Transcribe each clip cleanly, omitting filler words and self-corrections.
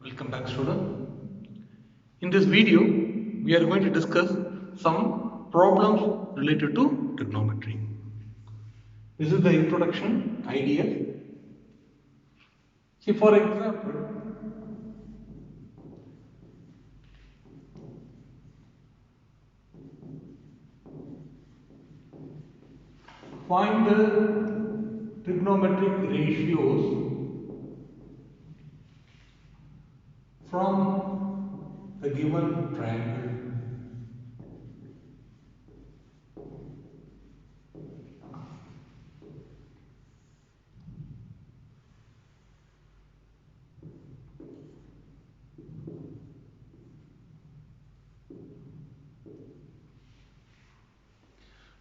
Welcome back, student. In this video, we are going to discuss some problems related to trigonometry. This is the introduction idea. See, for example, find the trigonometric ratios from the given triangle.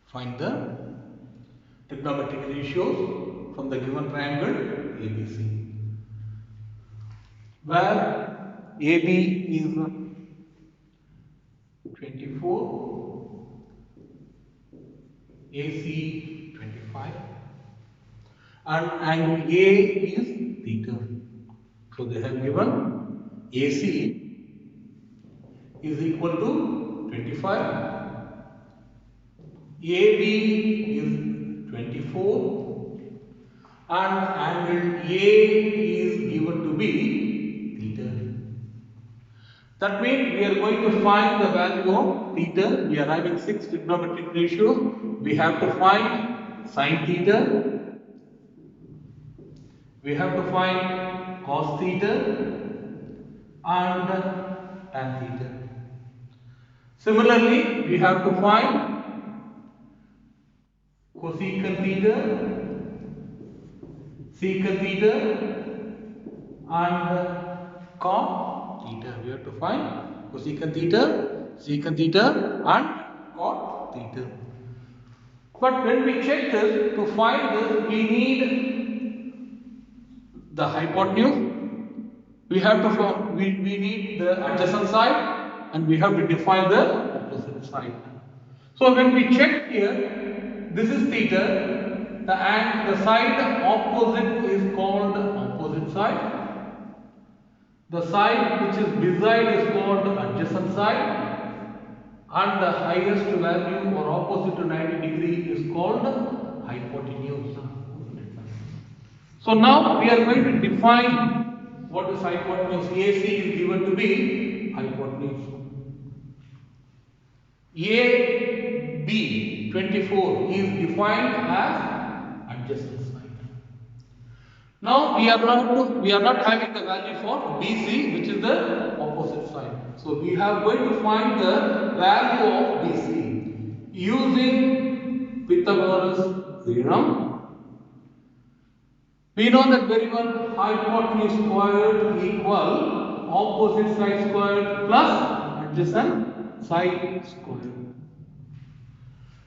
Find the trigonometric ratios from the given triangle ABC, where AB is 24, AC 25, and angle A is theta. So they have given AC is equal to 25. AB is 24 and angle A is given to be theta. That means we are going to find the value of theta. We are having 6 trigonometric ratios. We have to find sin theta. We have to find cos theta and tan theta. Similarly, we have to find cosecant theta, secant theta and cot theta. We have to find cosecant theta, secant theta and cot theta. But when we check this, to find this, we need the hypotenuse. We have to find, we need the adjacent side and we have to define the opposite side. So when we check here, this is theta, the side opposite is called opposite side. The side which is beside is called adjacent side, and the highest value or opposite to 90 degree is called hypotenuse. So now we are going to define what is hypotenuse. AC is given to be hypotenuse. AB 24 is defined as adjacent side. Now we are not having the value for BC, which is the opposite side. So we are going to find the value of BC using Pythagoras theorem. We know that very well, hypotenuse squared equal opposite side squared plus adjacent side squared.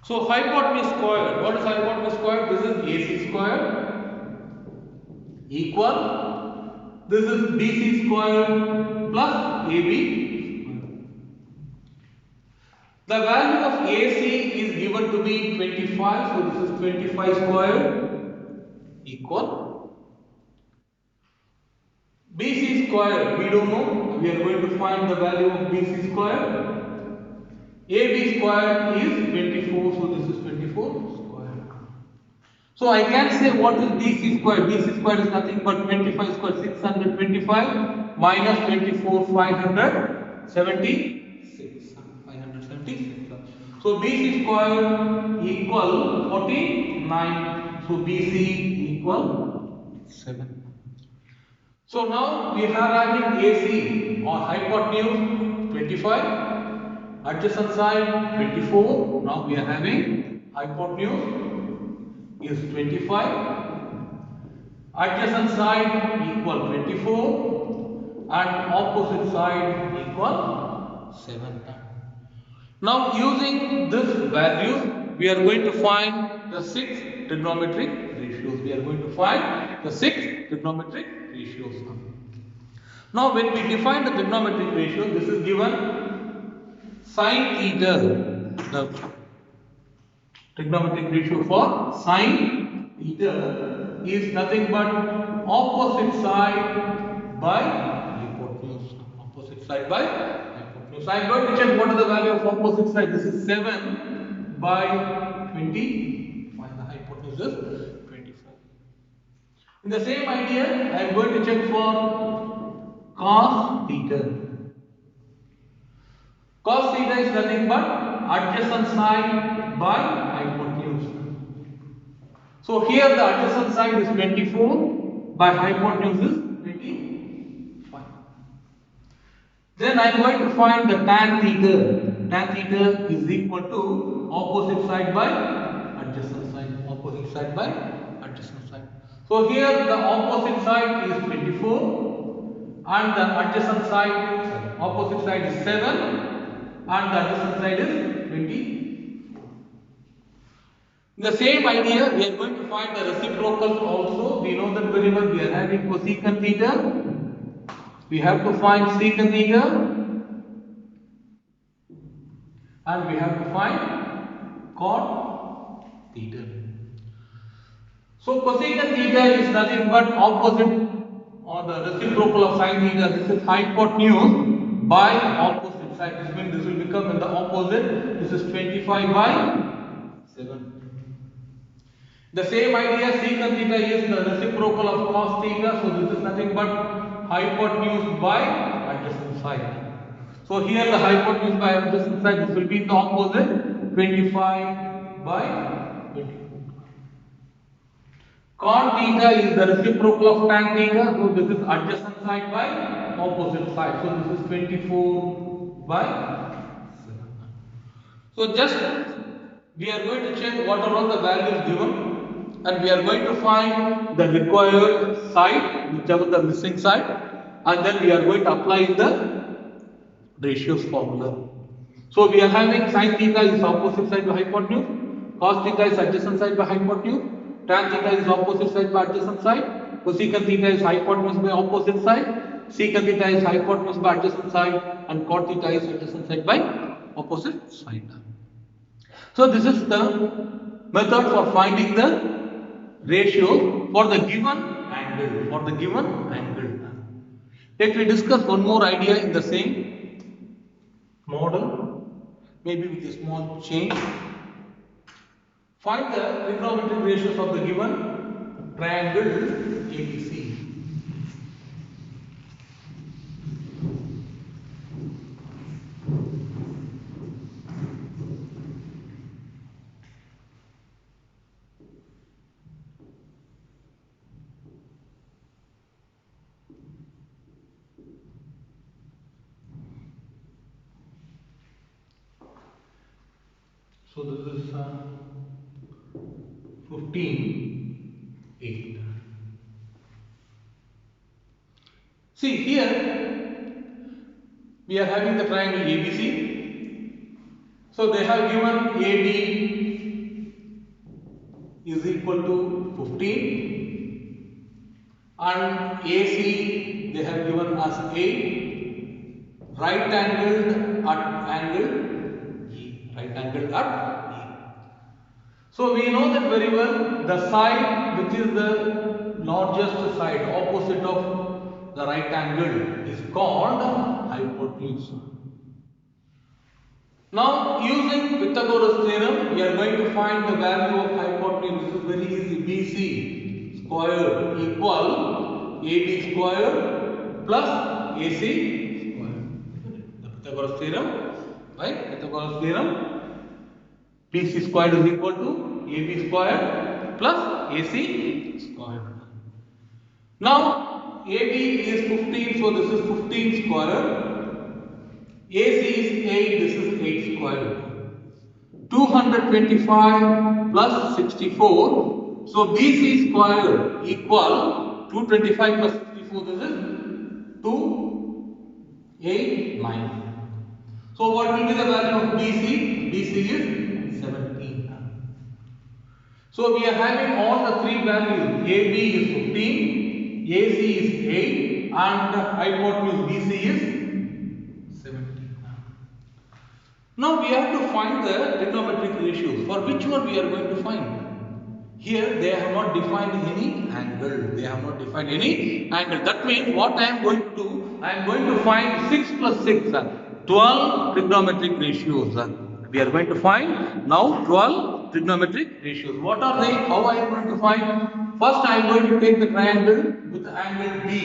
So hypotenuse squared, what is hypotenuse squared? This is AC squared equal, this is BC squared plus AB squared. The value of AC is given to be 25, so this is 25 squared equal BC squared, we don't know, we are going to find the value of BC squared. AB squared is 24, so this is 24 squared. So I can say what is BC squared? BC squared is nothing but 25 squared, 625 minus 24, 576. 576. So BC squared equal 49. So BC equal 7. So now we are having AC or hypotenuse 25. Adjacent side 24. Now we are having hypotenuse is 25. Adjacent side equal 24 and opposite side equal 7. Now using this value, we are going to find the 6 trigonometric ratios. We are going to find the 6 trigonometric ratios. Now when we define the trigonometric ratio, this is given sin theta, the trigonometric ratio for sin theta is nothing but opposite side by hypotenuse. opposite side by hypotenuse. So I am going to check what is the value of opposite side. This is 7 by 25. The hypotenuse is 25. In the same idea, I am going to check for cos theta. Cos theta is nothing but adjacent side by hypotenuse. So here the adjacent side is 24 by hypotenuse is 25. Then I am going to find the tan theta. Tan theta is equal to opposite side by adjacent side. Opposite side by adjacent side. So here the opposite side is 24 and the adjacent side, opposite side is 7 and the adjacent side is 24. In the same idea, we are going to find the reciprocals also. We know that very well. We are having cosecant theta. We have to find secant theta and we have to find cot theta. So cosecant theta is nothing but opposite or the reciprocal of sin theta. This is hypotenuse by opposite side. This means this will become in the opposite. This is 25 by 7. The same idea, secant theta is the reciprocal of cos theta. So this is nothing but hypotenuse by adjacent side. So here the hypotenuse by adjacent side, this will be the opposite, 25 by 24. Cot theta is the reciprocal of tan theta. So this is adjacent side by opposite side. So this is 24 by 7. So just we are going to check what are all the values given. And we are going to find the required side, whichever the missing side, and then we are going to apply the ratios formula. So we are having sin theta is opposite side by hypotenuse, cos theta is adjacent side by hypotenuse, tan theta is opposite side by adjacent side, cosecant theta is hypotenuse by opposite side, secant theta is hypotenuse by adjacent side, and cot theta is adjacent side by opposite side. So this is the method for finding the ratio for the given angle. Let me discuss one more idea in the same model, maybe with a small change. Find the trigonometric ratios of the given triangle ABC. So this is 15, 8. See here, we are having the triangle ABC. So they have given AB is equal to 15 and AC they have given us A, right angled at angle right angle at E. So we know that very well, the side which is the largest side opposite of the right angle is called hypotenuse. Now using Pythagoras theorem, we are going to find the value of hypotenuse. This is very easy. BC squared equal AB squared plus AC squared. The Pythagoras theorem. Right? Pythagoras theorem, BC squared is equal to AB squared plus AC squared. Now AB is 15, so this is 15 squared. AC is 8, this is 8 squared. 225 plus 64, so BC squared equal 225 plus 64, this is 289. So what will be the value of BC? BC is 17. So we are having all the three values. AB is 15, AC is 8 and hypotenuse BC is 17. Now we have to find the trigonometric ratios. For which one we are going to find? Here they have not defined any angle. That means what I am going to do, I am going to find 6 plus 6, 12 trigonometric ratios. We are going to find now 12 trigonometric ratios. What are they? How I am going to find? First, I am going to take the triangle with the angle B.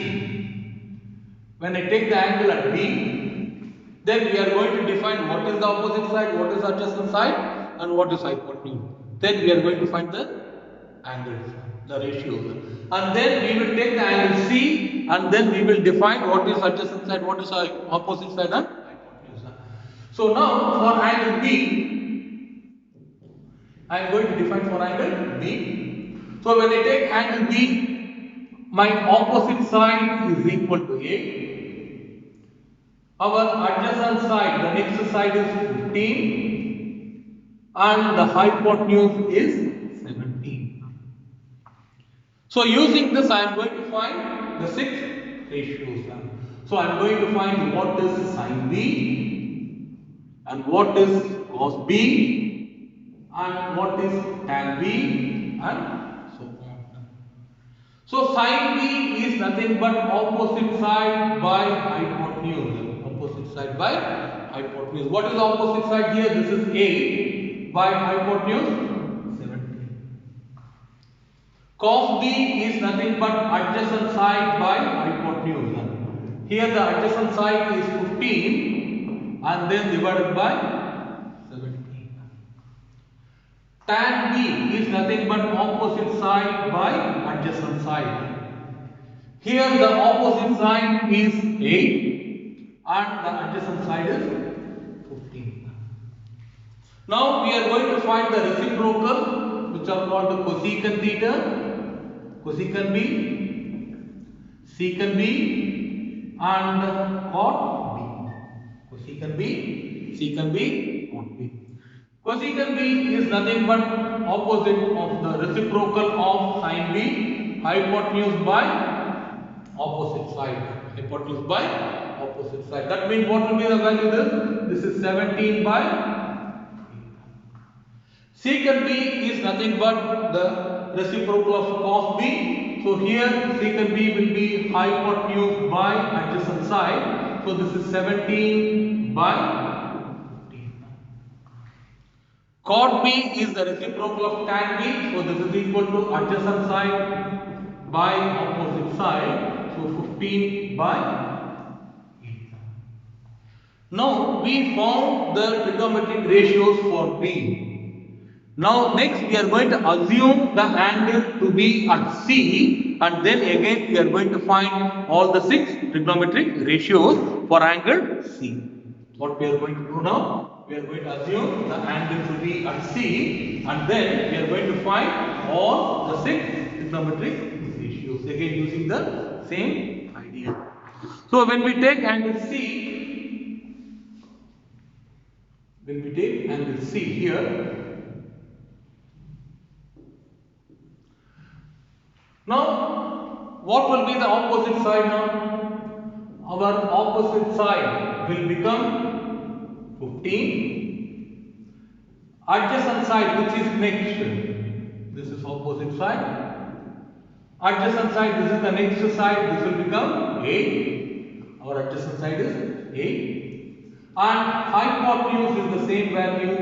When I take the angle at B, then we are going to define what is the opposite side, what is the adjacent side, and what is hypotenuse. Then we are going to find the angles, the ratios. And then we will take the angle C, and then we will define what is adjacent side, what is opposite side, and hypotenuse. So now for angle B, I am going to define for angle B. So when I take angle B, my opposite side is equal to A. Our adjacent side, the next side is 15, and the hypotenuse is 17. So using this, I am going to find the 6 ratios. So I am going to find what is sine B, and what is cos B, and what is tan B, and so on. So sine B is nothing but opposite side by hypotenuse. Opposite side by hypotenuse. What is the opposite side here? This is A by hypotenuse 17. Cos B is nothing but adjacent side by hypotenuse. Here the adjacent side is 15 and then divided by 17. Tan B is nothing but opposite side by adjacent side. Here the opposite side is 8 and the adjacent side is 15. Now we are going to find the reciprocal, which are called the cosecant theta, cosecant B, secant B, and cot B. Cosecant B, secant B, cot B. Cosecant B is nothing but opposite of the reciprocal of sine B, hypotenuse by opposite side. Hypotenuse by opposite side. That means what will be the value this? This is 17 by 8. Secant B is nothing but the reciprocal of cos B. So here secant B will be hypotenuse by adjacent side. So this is 17 by 15. Cot B is the reciprocal of tan B. So this is equal to adjacent side by opposite side. So 15 by 8. Now we found the trigonometric ratios for B. Now next we are going to assume the angle to be at C, and then again we are going to find all the 6 trigonometric ratios for angle C. What we are going to do now? We are going to assume the angle to be at C, and then we are going to find all the 6 trigonometric ratios, again using the same idea. So when we take angle C, here, now what will be the opposite side now? Our opposite side will become 15. Adjacent side, which is next, this is opposite side. Adjacent side, this is the next side, this will become 8. Our adjacent side is 8. And hypotenuse is the same value,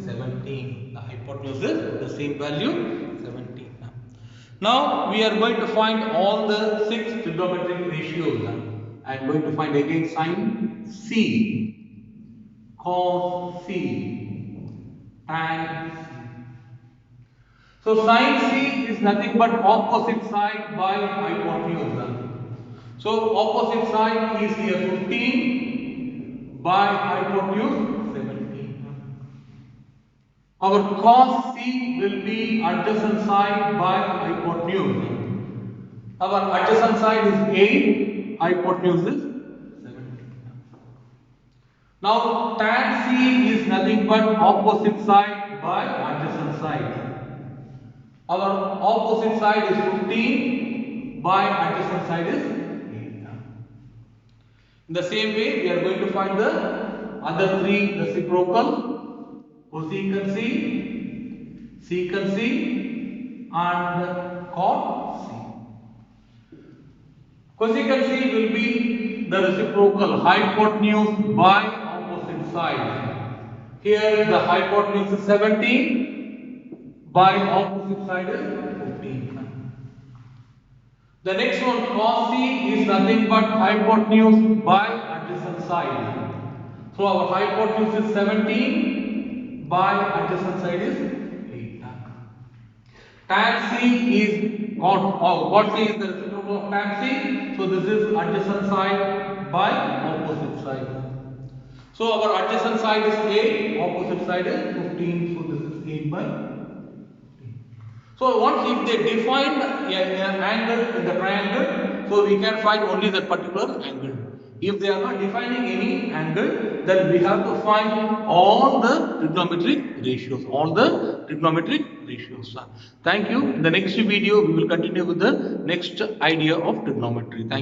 17. The hypotenuse is the same value, 17. Now we are going to find all the 6 trigonometric ratios. I am going to find again sine C, cos C, tan C. So sine C is nothing but opposite side by hypotenuse. So opposite side is here 15 by hypotenuse 17. Our cos C will be adjacent side by hypotenuse. Our adjacent side is 8, hypotenuse is 17. Now tan C is nothing but opposite side by adjacent side. Our opposite side is 15 by adjacent side is 8. In the same way, we are going to find the other 3 reciprocal, cosecant C, secant C, and cot C. Cosecant C will be the reciprocal hypotenuse by opposite side. Here the hypotenuse is 17, by opposite side is 15. The next one, cos C is nothing but hypotenuse by adjacent side. So our hypotenuse is 17, by adjacent side is 8. Tan C is what C is the reciprocal of tan C. So this is adjacent side by opposite side. So our adjacent side is 8, opposite side is 15. So this is 8 by 15. So once if they define an angle in the triangle, so we can find only that particular angle. If they are not defining any angle, then we have to find all the trigonometric ratios. Thank you. In the next video, we will continue with the next idea of trigonometry. Thank you.